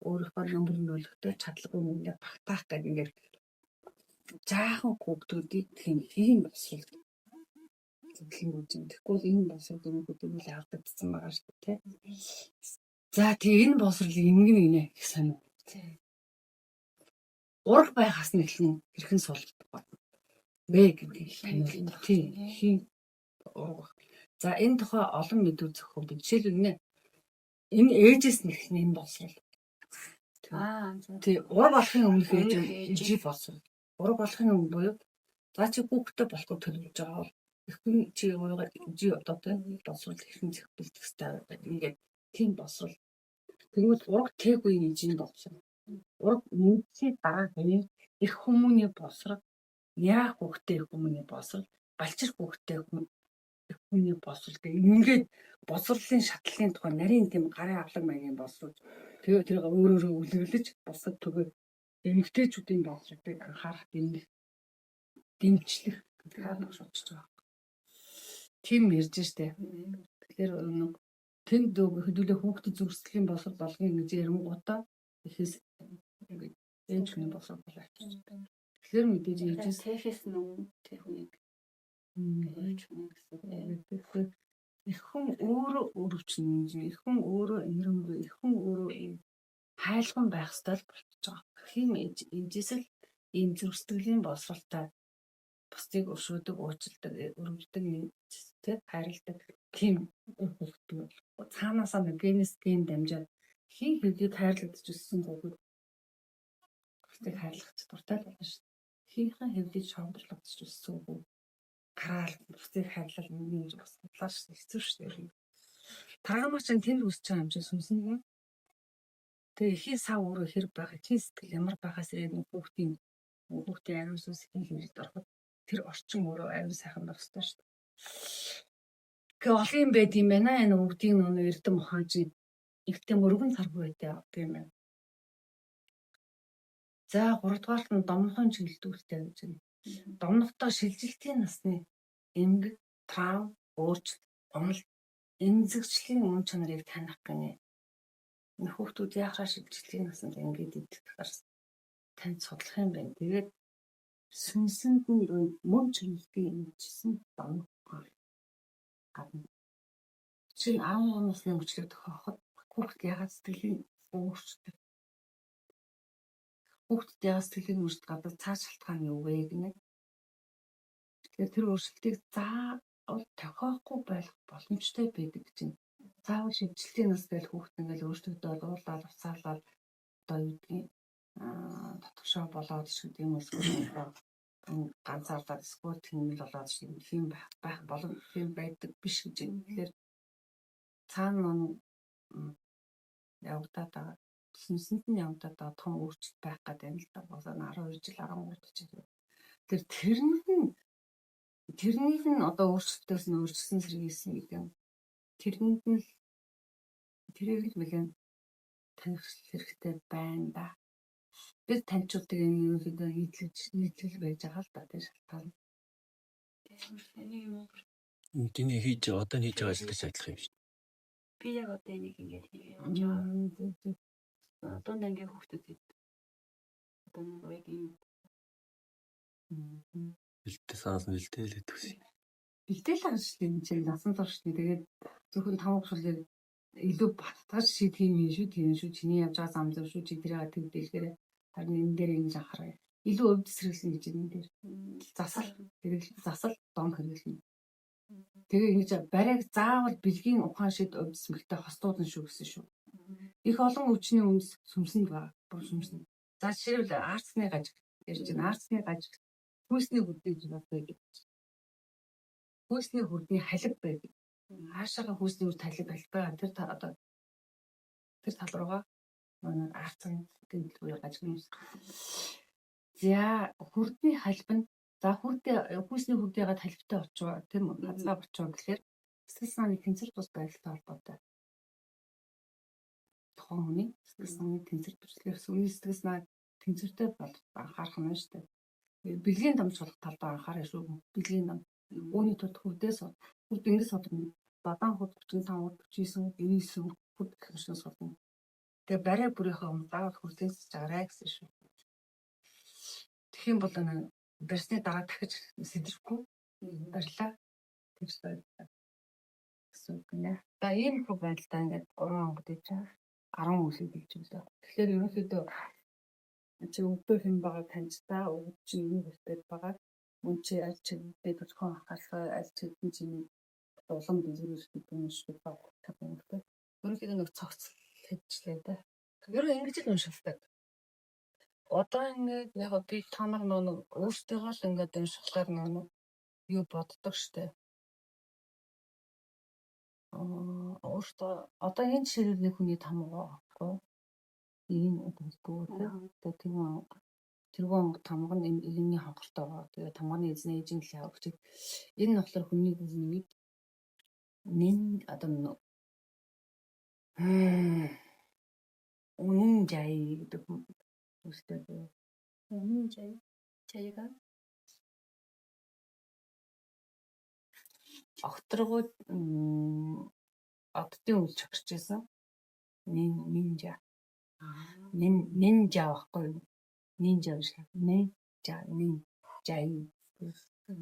өөрийнхөө нөмрөнд өлөхтэй чадлагүй нүнээ багтаах гэдэг ингээд жаахан хүүхдүүдийг тийм боловсрол Тэгэхгүй энэ боловсрол өнөөдөр авдагдсан байгаа шүү дээ. За тийм энэ боловсролыг ингэнэ гэх санаа. Ураг байхаас нь эхлэн хэрхэн суулгах вэ гэдгийг таниулах. Тийм. За энэ тухай олон мэдүү зөвхөн жишээлбэл энэ ээжээс нь эхлэн энэ боловсрол. Тийм ураг болохын өмнөх ээж боловсрол. Ураг болохын өмнө буюу за чи хүүхдтэй болохгүй төлөвлөж байгаа. Эхний чи жи одоо тийм боловсрол хэрхэн зохицуулах хэрэгтэй байдаг. Ингээд тийм боловсрол. Тэгвэл ураг тээггүй ээжийн боловсрол. Ураг нэгдсээ дараа гэнэ их хүмүүний босрал, яах хүүхдээ их хүмүүний босрал, балчир хүүхдээ их хүмүүний босрал гэх ингээд босрлын шатлалын тухай нарийн тийм гарын авлаг маягийн босруулж тэгээ тэрийг өөрөөрөө үлэвлэж бусад түгээ эмэгтэйчүүдийн босралыг анхаарах дэмжлэх гэдэг нь шуудж байгаа. Тийм ярьж штэ. Тэгэхээр нэг тэнд хөдөлгөө хүүхдэд зүрхсэтгэлийн босрал болгоно гэж ярангуудаа ихээс ингээд энэ хүний босрал болоо. Тэгэхээр мэдээж ээжээс тэхээс нүүн тэр хүнийг ээж хүн гэсэн. их хүн өөрөө өрөвчнө. Их хүн өөрөө инэрмэг, их хүн өөрөө хайлган байх ёстой л болчихж байгаа. Хин ээжээс л ийм зүрхсэтгэлийн босралтай бусдыг өршөөдөг, уучилдаг, өрөвддөг, тэг хайрладаг тийм хүүхдүүд цаанаасаа нэг генес ген дамжаад хин хэвлийг хайрлагдаж өссөн хүүхэд бусдыг хайрлах дуртай л байна шүү дээ. Хинхэн хэвлийг шонгорлогдож өссөн хүүхэд гараал бусдыг хайрлал нэг юм бас бодлоо шүү дээ. Хэцүү шүү дээ. Таамаа ч тэнд үсэж байгаа юм чинь сүнсэн юм. Тэгээ ихийн сав өөрөө хэрэг байх, ихийн сэтгэл ямар байхаас ирээд хүүхдийн ариун сүнс ихийн хэмжээд ороход тэр орчин өөрөө аюун сайхан байх ёстой шүү дээ. Гэхдээ олон юм байд юм байна. Энэ бүгдийн нөө эрдэм ухаан чи ихтэй мөргөн саргүй байдаа тийм байна. За 3 дугаарт нь домнохын чиглэлдүүлэлтэй гэж байна. Домнохтой шилжилтийн насны эмгэг, трав, өөрчлөлт, онол эмзэгчлийн үн чанарыг таних гэнэ. Энэ хүүхдүүд яахаар шилжилтийн наснд ингэж идэх гарсан. Танд судлах юм байна. Тэгээд сүнсэнд нь мөн чанарыг эмчсэн домнох гадна. Чин 10 насны мөчлөг тохиоход хүүхд ягаад сэтгэлийн өөрчлөлт. Хүүхдэд ягаад сэтгэлийн өөрчлөлт гадаг цааш шалтгаан юу вэ гэнэ. Тэгэхээр тэр өөрчлөлтийг заавал тохиохгүй байх боломжтой байдаг гэж байна. Заавал шилжилтийн нас гэж хүүхд ингээл өөрчлөгдөд уулаад уцаалаад одоо юу гэдгийг татгшаа болоод ч гэдэг юм уу ганцаардаад эсвэл тэмэл болоод юм байх болон тийм байдаг биш гэж байна. Тэгэхээр цаана явагдаад байгаа сүнсэнд нь явагдаад байгаа том өөрчлөлт байх гэдэг юм л да. Болоо 12 жил 13 жил. Тэрнийг нь одоо өөрчлөлтөөс нь өөрчлөсөн сэргийлсэн гэдэг юм. Тэрнийг л нэгэн таних хэрэгтэй байна да. Бид таньчуудыг энэ ерөнхийдөө нийтлэл байж байгаа л да тийм шалтгаан. Тэний одоо хийж байгаа ажил гэж адилхан юм шүү. Би яг одоо энийг ингэж хийж байгаа. Одоо ингээ хүүхдүүд одоо нэг юм Бэлдээ саас бэлдээ л гэдэг үгүй. Бэлдээл байгаа шүү дээ. Энэ чинь насан турш шүү дээ. Тэгээд зөвхөн таван хөшлөөр илүү батгаж шийдэх юм шүү. Тийм шүү. Чиний явж байгаа зам зөв шүү. Чи тэрийг төвдөлгөөр харин энэ дээр ингэж анхаарай. Илүү өвд сэргэлэн гэж энэ дээр. Засал дом хэрэглэнэ. Тэгээ ингэж барайг заавал бэлгийн ухаан шид өвд смэгтэй хостуудан шүү гэсэн шүү. Их олон өвчний өмс сүмсэнд байгаа. Бүр сүмсэнд. За жишээлбэл арцны гаж ярьж байна. Арцны гаж хүйсний хүрдийг байдаг. Хүйсний хүрдний халиг байдаг. Хаашаага хүйсний хүрд халиг байгаа. Тэр тал руугаа арцны гэмтэлгүй гаж юмс. За хүрдний халб нь хүйсний хүрд ягаад халбтай очив? Тэр хазгаа очив гэхээр сэтгэл санааны тэнцвэр тус байдалтай холбоотой. Тухайн хүний сэтгэл санааны тэнцвэр төслөөс үеийн сэтгэл санаа тэнцвэртэй бол анхаарах нь шүү дээ. Бэлгийн дамж болох талбай анхаарах шүү. Бэлгийн дам үүний тулд хөвдөөс хөвд ингэж содорно. Бадан хөвд 35, 49, 99 хөвд гэх юм шиг содорно. Тэгээ барай бүрийнхээ өмнө заавал хөвдөөс чагараа гэсэн шүү. Тэгэх юм бол барьсны дараа дахиж сэдрэхгүй барьлаа. Тэгж байлаа. Гэсэн үг нэ. За ийм их байдалтай ингээд 3 онгод ээж 10 үлэг гэж байна. Тэгэхээр ерөнхийдөө чи өвдөө хэн байгаа таньж та өвд чинь юу хэрэгтэй байгаа. Мөн чи аль чиглэлд төгсгөн анхаарлаа аль чиглэлд чинь улам дэлгэрүүлэх гэдэг юм шиг байна. Ерөнхийдөө нэг цогцол хэвчлээ да. Ер нь ингэж л уншилдаг. Одоо ингээд яг би та нар нэг өөртөө л ингээд уншихлаар нэг юу боддог штэ. Өөртөө одоо энэ ширхэг хүний тамгаа аахгүй. Ийм үггүй тийм тэргүй онгод тамга нь энэний хонхортой байгаа. Тэгээ тамганы эзнээ ээжийн л явах чиг. Энэ нь болохоор хүний нэг нэн одоо үнэн жай гэдэг үстэй. Үнэн жаяга Огторгууд оддын үйл чагсаж байсан. Нинжа. Нинжа байхгүй юу? Нинжа биш. Нинжа.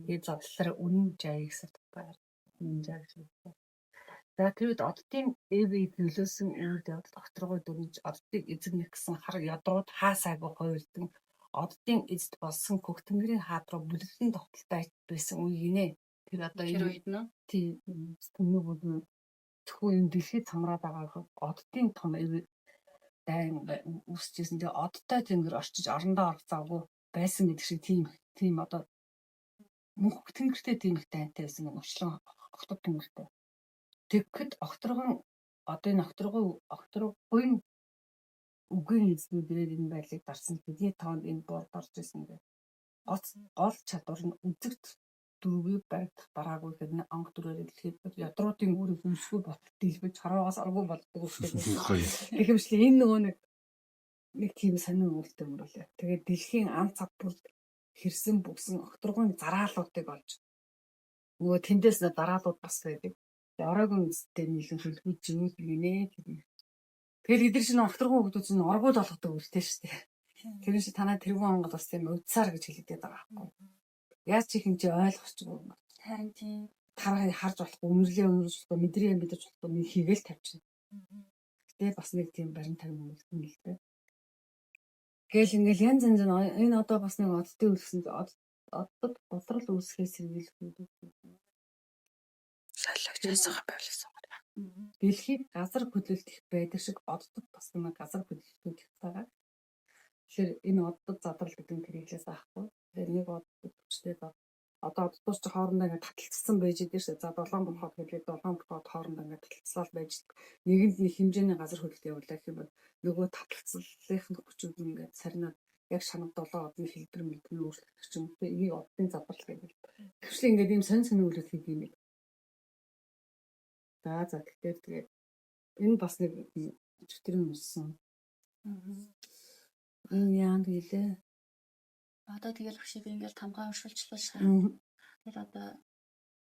Тэгээд задлаар үнэн жай гэсэн байна. Нинжа гэсэн. За тэгээд оддын эвийг нөлөөсөн үед докторгууд өрнөж оддыг эзэмнэх гэсэн хар ядрууд хаасаагүй хуйлдан оддын эзэд болсон Хөхтөнгөрийн хаад руу бүлэглэн тогтолтой байсан үе гинэ. Тэр одоо тэр үед нөө тийм хүмүүст зөвхөн энэ дэлхийд цамраад байгаа оддын том эв дайн үсчихсэн. Тэгээ одтой тэнгэр орчиж орондоо орцоогүй байсан гэдэг шиг тийм одоо мөнх тэнгэртэй тийм их дайнтай байсан уучлан огтод тэнгэртэй. Тэгэхэд огторгон одоо энэ огторгын үгийн эзнүүдээр энэ байдлыг дарсан хэдий тоонд энэ борд орж исэн гэх. Гол чадвар нь үзэгт дүүгийг баригдах бараагүй хэрнээ онг дүрээр дэлхийд ядруудын үүрэг хүнсгүй бот дэлбэж харуулгаас аргүй болдог үстэй. Гэхэмшил энэ нөгөө нэг тийм сонин үйлдэл мөрөлөө. Тэгээд дэлхийн ан цав бүр хэрсэн бүгсэн огторгын зараалуудыг олж нөгөө тэндээс дараалууд бас байдаг. Оройгон үстэй нийлэн хөлбөж жимүүд гинэ. Тэгэхээр эдгээр чинь огторгон хүмүүс чинь оргууд болгодог үлдээ шүү дээ. Тэр шиг танаа тэргүүн онгод бас тийм удсаар гэж хэлдэг байгаа байхгүй. Яаж ч их юм чи ойлгохгүй. харин тийм Тараа харж болохгүй, үнэрлээ үнэрж болохгүй, мэдрээ мэдэж болохгүй нэг хийгээл тавьчихна. Гэтэ бас нэг тийм барин тарим үлдэн л дээ. Гэл ингээл янз янз энэ одоо бас нэг оддын үлдсэн оддод бодрол үүсгэхээс сэргийлэх. Солиогч ясах байлсан. Дэлхийд газар хөдлөлт их байдаг шиг оддод бас нэг газар хөдлөлтүүд их байгаа. Тэгэхээр энэ оддод задрал гэдэг нь хэрэглээс аахгүй. Тэгэхээр нэг оддод хүчтэй одоо оддоос ч хоорондоо ингээд таталцсан байж идэв шээ. За 7 болоход хэлээд 7 болоход хоорондоо ингээд таталцлал байж нэг л нэг хэмжээний газар хөдлөлт явуулах юм бол нөгөө таталцлалын хүчүүд ингээд сарнаад яг шанав 7 одны хэлбэр мэлбэр өөрчлөгдөх ч юм уу. Энийг оддын задрал гэдэг. Тэгвэл ингээд ийм сонь сонь үйлдэл хийх юм. За тэгэхээр энэ бас нэг чөтгөрийн үссэн. Энэ яанд гэлээ. одоо тэгэл хөшиг ингээл тамгаа уншуулчлаа шээ. Тэр одоо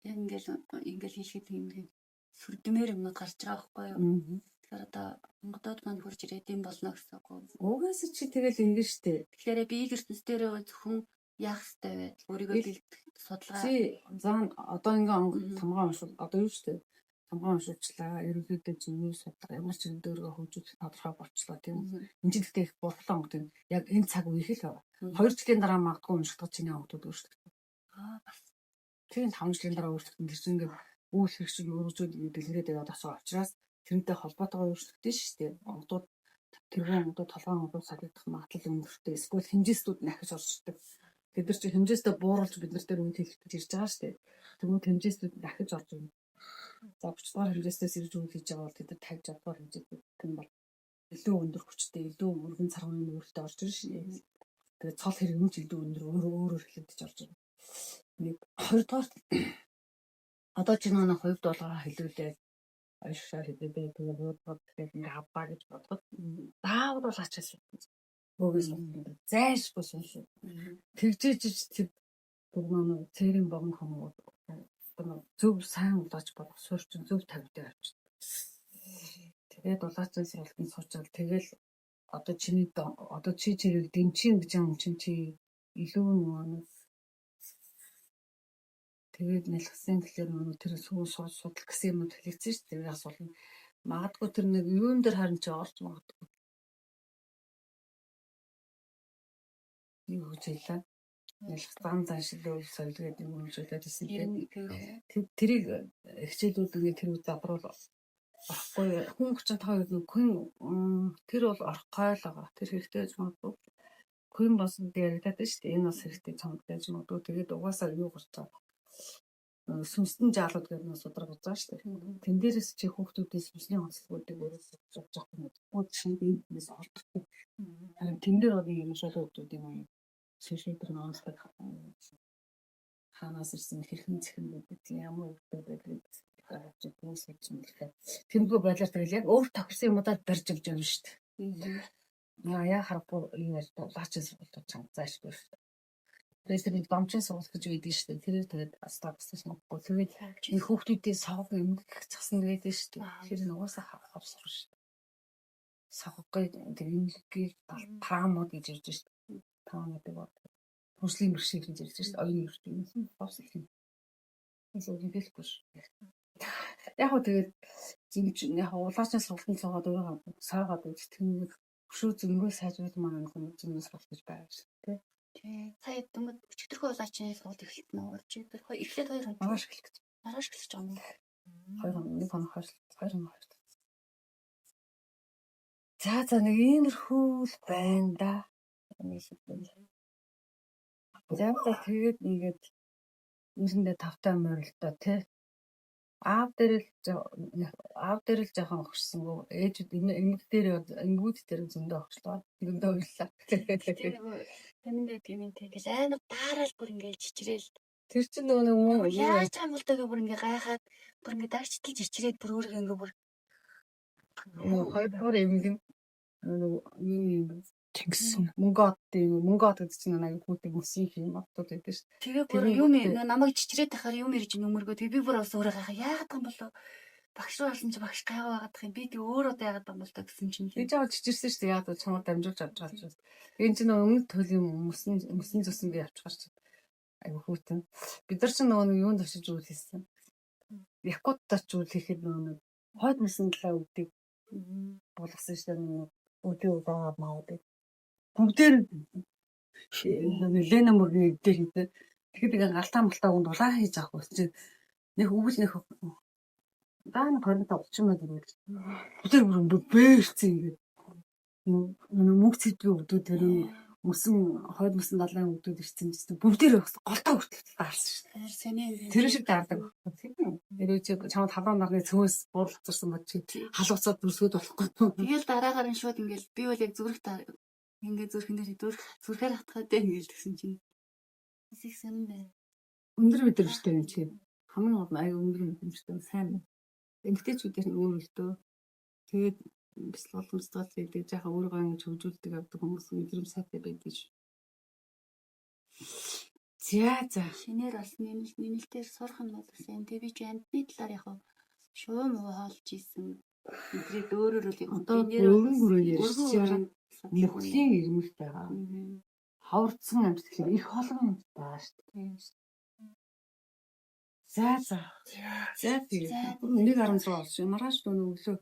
яг ингээл хийхэд юм сүрдмээр юмнууд гарч байгаа байхгүй юу? Тэгэхээр одоо онгодод манд хурж ирээд юм болно гэсэн үг. Угаас чи тэгэл ингэ штэ. Тэгэхээр би ертөнц дээр зөвхөн яах ёстой вэ? Өөрийгөө бэлдэх судалгаа. Чи заа одоо ингээ онгод тамгаа уншуул. Одоо юу штэ. Тамгаа уншуулчлаа. Ерөнхийдөө зөвний судалгаа ямар ч юм дөөргөө хөгжүүлэх тодорхой болчлоо тийм. Энд чинь гэхдээ их борлоо онгод юм. Яг энэ цаг үеийг л байгаа. 2 жилийн дараа магадгүй уншдаг чиний онгодод өөрчлөгдөх. Бас Тийм 5 жилийн дараа өөрчлөгдөн тэр чинь ингээ үйл хэрэгсэл өргөжүүд дэлгэрээд яваад асуу учраас тэрнтэй холбоотойгоо өөрчлөгдөн шүү дээ. Онгодууд тэргүүн онгодууд толгойн онгодууд салгидах магадлал өндөртэй. Эсвэл хэмжээстүүд нахиж оршдог. Тэд нар чи хэмжээстээ бууруулж бид нар дээр үйл хэлэлцэж ирж байгаа шүү дээ. Тэгмээ хэмжээстүүд нахиж орж ирнэ. За 30 дугаар хэмжээстээс ирж үйл хийж байгаа бол тэд нар 50 60 дугаар хэмжээтэй юм бол илүү өндөр хүчтэй, илүү өргөн царганы өөртөө орж ирнэ шүү дээ. Тэгээд цол хэрэг юм ч илүү өндөр өөрөөр хэлэлцэж орж ирнэ. Нэг 2 дугаар одоо чи нэг 2 доллараар хэлүүлээ. Ашигшаа хэдээ тэгээд бодоход ингээ авбаа гэж бодоход заавал бол ачаасан. Өгөөс зайлшгүй шүү. Тэгжээж тэр бүгнөө цэрийн богн хүмүүс зөв сайн удаач болох суурчин зөв тавьдаг авч. Тэгээд улаацсан суултын суучаал тэгэл одоо чи чирийг дэмчин гэж юм чи илүү нөгөө тэгээд нэлгсэн гэхээр нөгөө тэр судал гэсэн юм хэлсэн шүү дээ. Асуулна. Магадгүй тэр нэг юун дээр харин чи орж магадгүй. Юу гэж хэлээ? Нэлгсэн заншил соёл гэдэг юм хэлээд ирсэн тийм. Тэрийг хичээлүүдээ тэр үе задруул орохгүй. Хүн 35% нэг тэр бол орохгүй л байгаа. Тэр хэрэгтэй гэж магадгүй. Хүн болсон яриад шүү дээ. Энэ бас хэрэгтэй цомдож магадгүй. Тэгээд угаасаа юу гарч байгаа. Сүнслэн жаалууд гэдэг нь судраг үзаа шүү дээ. Тэн дээрээс чи хүүхдүүдээс сүнсний онцлогуудыг өөрөөс авч явах юм уу? Шинэ биенээс олдохгүй. Харин тэн дээр бол юм шал хүүхдүүд юм. шишээдрэг онцлог хаанаас ирсэн хэрхэн зэхэн гэдэг ямар үгтэй байдаг гэж үүсгэж юм лээ. Тэмгүй байлаар тэгэл яг өөр тохирсон юмудаар барьж өгч явна шүү дээ. Яа харахгүй юм яаж лаачин сургуульд чанга заашгүй шүү дээ. Тэгээд тэр нэг домчин сургууль гэж үйдэг шүү дээ. Тэрээр тэгээд статус нөхгүй. Тэгээд энэ хүүхдүүдийн сав эмгэх цасан гэдэг шүү дээ. Тэр нь угаасаа хавхав сурна шүү дээ. Савхгай тэр эмгэгийг таамууд гэж ирж шүү дээ. Таамууд гэдэг хүслийн бэрхшээл гэж ярьж шүү дээ. Оюун бэрхшээл бос их юм. Эсвэл хэлэхгүй шүү. Яг хөө тэгээд яг улаачаа сургалтын цаагаад өөрөө саагаад үзтгэн нэг өшөө зөнгөө сайжруулах маань нэг зүйлс болох гэж байгаа шүү дээ. Тий. Сая дөнгөж өчигдөрхөө улаачны сургалт эхэлт нөө орж идэг. Эхлээд 2 хоног. Маргааш эхлэх гэж. Маргааш эхэлж байгаа юм. 2 хоног, 1 хоног хойш 2 хоног хойш. За нэг иймэрхүү л байна да. За тэгээд ингээд үүсэндээ тавтай морилдоо тий. Аав дээр л жоохон өгсөнгөө ээжүүд эмэг дээр эмгүүд дээр зөндөө өгчлөө. Зөндөө уйллаа. Тэмэндээ гэж амар даарал бүр ингээд чичрээл. Тэр чинь нөгөө яаж байгаа юм бол төгөө бүр ингээд гайхаад бүр ингээд дагчталж ичрээд бүр өөрийгөө ингээд бүр хоёр эмэг нөгөө юм Тэнгисэн. мөнгөд гэдэг чинь нэг хүүтэй мөсийн юм боддог байдаг шүү. тэгээ бүр юм намайг чичрээд тахаар юм ирж нөмөргөө тэгээ би бүр бас өөрөө гайхаа яагаад юм болоо багш руу алсан чи багш гайгаа байгаадах юм би тэг өөрөө яагаад юм бол та гэсэн чинь Би жаа чичирсэн шүү дээ. Яг чамд дамжуулж авч байгаа ч. Энэ чинь өмнө төлийн мөсний зүсэн би авч гарч. Айгу хүүтэн. Бид нар чинь нөгөө юунд очиж үйл хийсэн. Якутад ч үйл хийхэд нөгөө хойд мөсөн талаа өгдөг болгосон шүү дээ. Өдөө байгаа маад. Бүгдээр Лена мөрний дээр хийдэг. Тэгэхээр галтаа малтаа унд улаан хийж авах үсч нэг өвөл нэг даан хоригд 30 мод юм. Бүгдээр бүр бээрцэн ингээд мөнгө цэдгүй өгдөө тэр мөсөн хойд мөсөн далайн өгдөөд ирсэн чинь бүгдээр голтоо хүртэл даарсан шүү дээ. Сэний Тэр шиг даардаг. Тэрөө чи чамд хавраа нарны цөөс буурлцсан бод чи халууцаад дүрсгöd болохгүй. тэгэл дараагаар нь шууд ингээд би бол яг зүрх ингээд зүрхэн дээр зүрхээр хатгаад дээ ингээд гэсэн чинь их сонирн байна. Өндөр мэдрэмжтэй юм чи. Хамгийн гол нь аюу өндөр мэдрэмжтэй сайн байна. Эмэгтэйчүүдээр нь өөрөлдөө тэгээд бис боломжтой байдаг жаахан өөрийгөө ингэж хөгжүүлдэг авдаг хүмүүс мэдрэмж сайтай байдаг ш. За Шинээр бас нэмэлтээр сурах нь бол сайн. Тэгээ би ч амтны талаар яг шуу муу хоолж исэн. Эдрээд өөрөөр л юм. одоо өргөн хүрээ ярьж нөхлийн ирмэг байгаа. Хаврцсан амьд гэхээр их холгон амьд байгаа ш. За. Тэгээд 1.16 болж маргааш өглөө